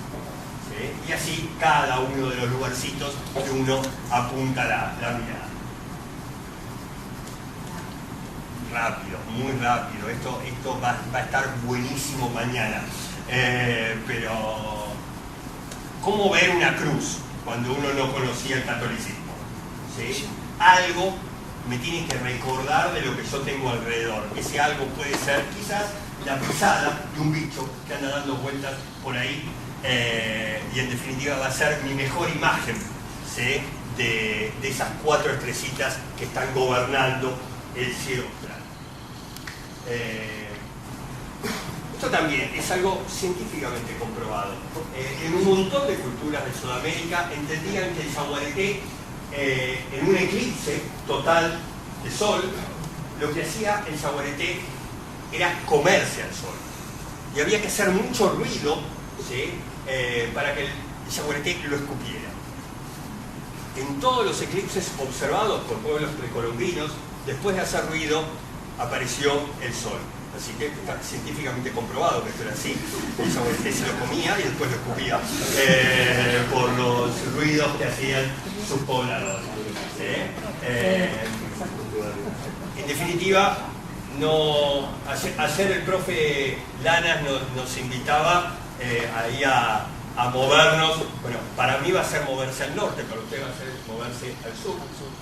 ¿sí? Y así cada uno de los lugarcitos que uno apunta la mirada. Rápido, muy rápido, esto va a estar buenísimo mañana, pero ¿cómo ver una cruz cuando uno no conocía el catolicismo? ¿Sí? Algo me tiene que recordar de lo que yo tengo alrededor. Ese algo puede ser quizás la pisada de un bicho que anda dando vueltas por ahí, y en definitiva va a ser mi mejor imagen, ¿sí? de esas 4 estrellitas que están gobernando el cielo austral. Esto también es algo científicamente comprobado. En un montón de culturas de Sudamérica entendían que el yaguareté, en un eclipse total de sol, lo que hacía el yaguareté era comerse al sol. Y había que hacer mucho ruido, ¿sí? Para que el yaguareté lo escupiera. En todos los eclipses observados por pueblos precolombinos, después de hacer ruido, apareció el sol. Así que está científicamente comprobado que esto era así. El yaguareté se lo comía y después lo escupía por los ruidos que hacían sus pobladores. ¿Sí? En definitiva, ayer el profe Lanas nos invitaba ahí a movernos. Bueno, para mí va a ser moverse al norte, para usted va a ser moverse al sur,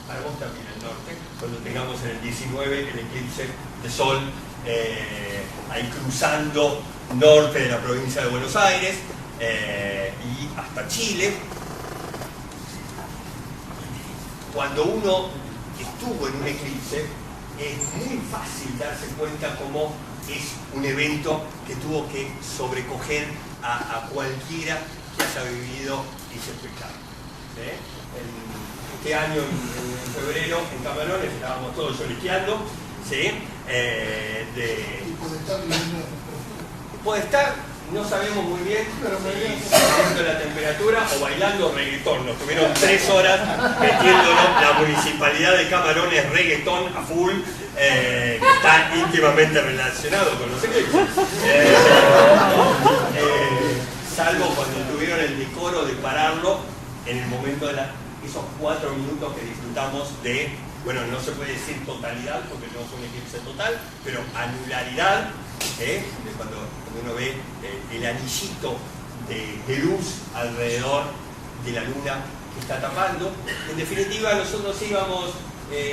para vos también al norte, cuando tengamos en el 19 el eclipse de sol, ahí cruzando norte de la provincia de Buenos Aires y hasta Chile. Cuando uno estuvo en un eclipse, es muy fácil darse cuenta cómo es un evento que tuvo que sobrecoger a cualquiera que haya vivido ese espectáculo. ¿Sí? Este año, en febrero, en Camarones, estábamos todos lloriqueando. ¿Sí? Puede estar, no sabemos muy bien, si subiendo la temperatura o bailando reggaetón. Nos tuvieron 3 horas metiéndonos la municipalidad de Camarones reggaetón a full, que está íntimamente relacionado con los eclipses. Salvo cuando tuvieron el decoro de pararlo en el momento de esos 4 minutos que disfrutamos de, bueno, no se puede decir totalidad porque no fue un eclipse total, pero anularidad, de cuando uno ve el anillito de luz alrededor de la luna que está tapando. En definitiva, nosotros íbamos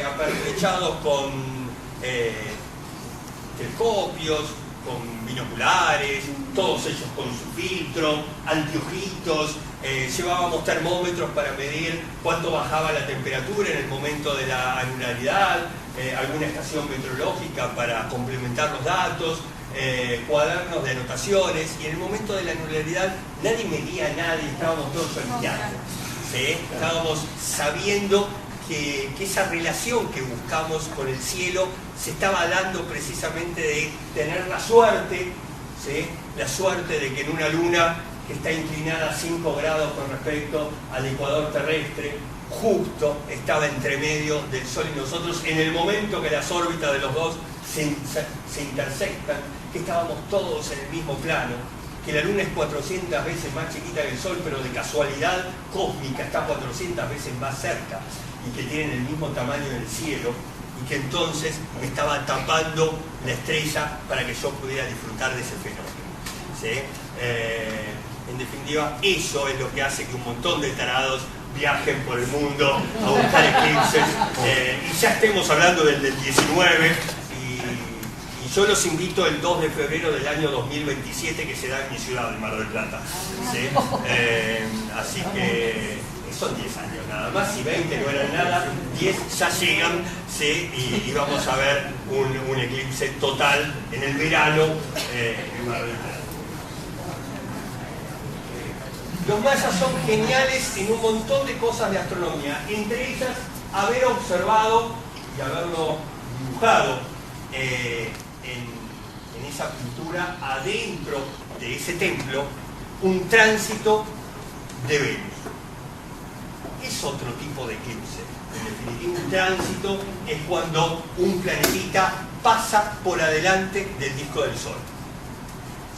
apertrechados con telescopios, con binoculares, todos ellos con su filtro, anteojitos, llevábamos termómetros para medir cuánto bajaba la temperatura en el momento de la anularidad, alguna estación meteorológica para complementar los datos, cuadernos de anotaciones, y en el momento de la anularidad nadie medía a nadie, estábamos todos olvidando, ¿sí? Estábamos sabiendo que esa relación que buscamos con el cielo se estaba dando precisamente de tener la suerte, ¿sí? La suerte de que en una luna que está inclinada 5 grados con respecto al ecuador terrestre, justo estaba entre medio del Sol y nosotros, en el momento que las órbitas de los dos se intersectan, que estábamos todos en el mismo plano, que la Luna es 400 veces más chiquita que el Sol, pero de casualidad cósmica está 400 veces más cerca, y que tienen el mismo tamaño en el cielo, y que entonces me estaba tapando la estrella para que yo pudiera disfrutar de ese fenómeno, ¿sí? En definitiva, eso es lo que hace que un montón de tarados viajen por el mundo a buscar eclipses, y ya estemos hablando del 19, y yo los invito el 2 de febrero del año 2027, que será en mi ciudad, de Mar del Plata, ¿sí? Así que son 10 años nada más, y 20 no eran nada, 10 ya llegan, ¿sí? Y vamos a ver un eclipse total en el verano en Mar del Plata. Los mayas son geniales en un montón de cosas de astronomía, entre ellas haber observado y haberlo dibujado en esa pintura adentro de ese templo, un tránsito de Venus. Es otro tipo de eclipse. En definitiva, un tránsito es cuando un planetita pasa por adelante del disco del Sol,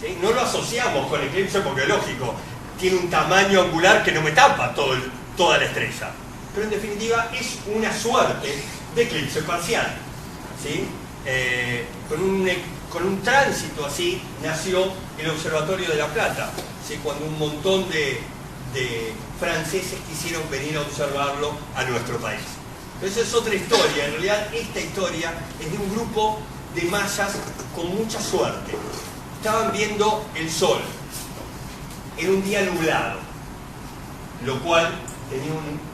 ¿sí? No lo asociamos con eclipse porque, lógico, tiene un tamaño angular que no me tapa toda la estrella. Pero en definitiva es una suerte de eclipse parcial, ¿sí? Con un tránsito así nació el Observatorio de La Plata, ¿sí? Cuando un montón de de franceses quisieron venir a observarlo a nuestro país. Pero esa es otra historia. En realidad esta historia es de un grupo de mayas con mucha suerte. Estaban viendo el sol en un día nublado, lo cual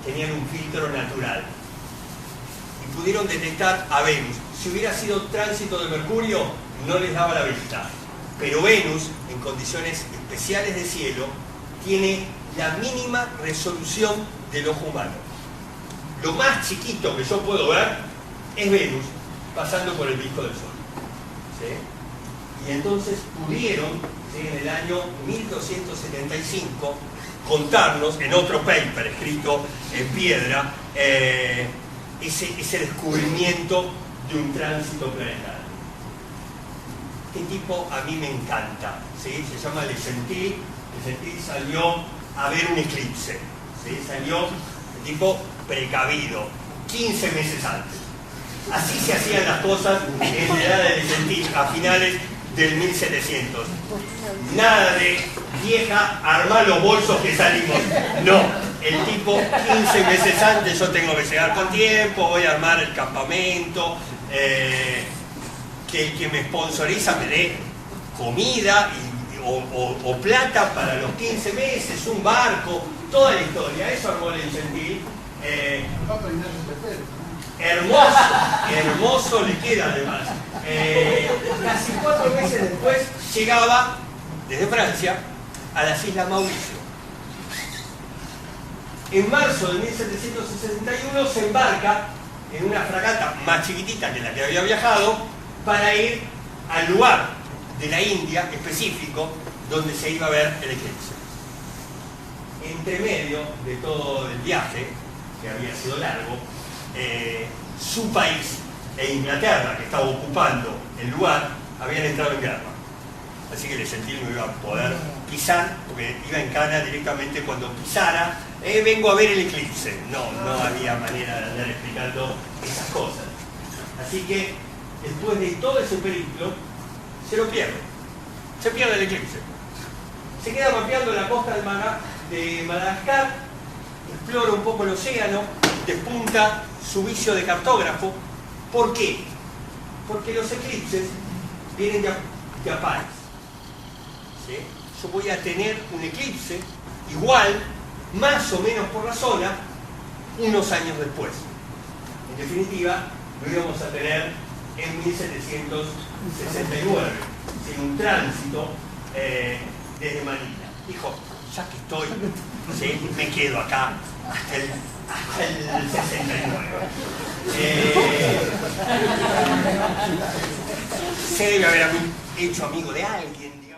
tenían un filtro natural. Y pudieron detectar a Venus. Si hubiera sido tránsito de Mercurio, no les daba la vista. Pero Venus, en condiciones especiales de cielo, tiene la mínima resolución del ojo humano. Lo más chiquito que yo puedo ver es Venus pasando por el disco del Sol. ¿Sí? Y entonces pudieron, ¿sí?, en el año 1275, contarnos, en otro paper escrito en piedra, ese descubrimiento de un tránsito planetario. Este tipo a mí me encanta, ¿sí? Se llama Le Gentil. Le Gentil salió a ver un eclipse, ¿sí? Salió el tipo precavido, 15 meses antes. Así se hacían las cosas en la edad de Le Gentil, a finales del 1700. Nada de vieja, armar los bolsos que salimos. No, el tipo 15 meses antes, yo tengo que llegar con tiempo, voy a armar el campamento, que el que me sponsoriza me dé comida o plata para los 15 meses, un barco, toda la historia. Eso armó Le Gentil. Hermoso le queda además. Casi 4 meses después llegaba desde Francia a las Islas Mauricio. En marzo de 1761 se embarca en una fragata más chiquitita que la que había viajado para ir al lugar de la India específico donde se iba a ver el eclipse. Entre medio de todo el viaje, que había sido largo, su país e Inglaterra, que estaba ocupando el lugar, habían entrado en guerra. Así que Le Gentil no iba a poder pisar, porque iba en cana directamente cuando pisara. Vengo a ver el eclipse. No había manera de andar explicando esas cosas. Así que después de todo ese periplo, se lo pierde. Se pierde el eclipse. Se queda mapeando la costa de Madagascar, explora un poco el océano, despunta su vicio de cartógrafo. ¿Por qué? Porque los eclipses vienen de a pares. ¿Sí? Yo voy a tener un eclipse igual, más o menos por la zona, unos años después. En definitiva, lo íbamos a tener en 1769, sin un tránsito desde Manila. Dijo, ya que estoy, ¿sí?, me quedo acá hasta el 69. Se debe haber hecho amigo de alguien, digamos.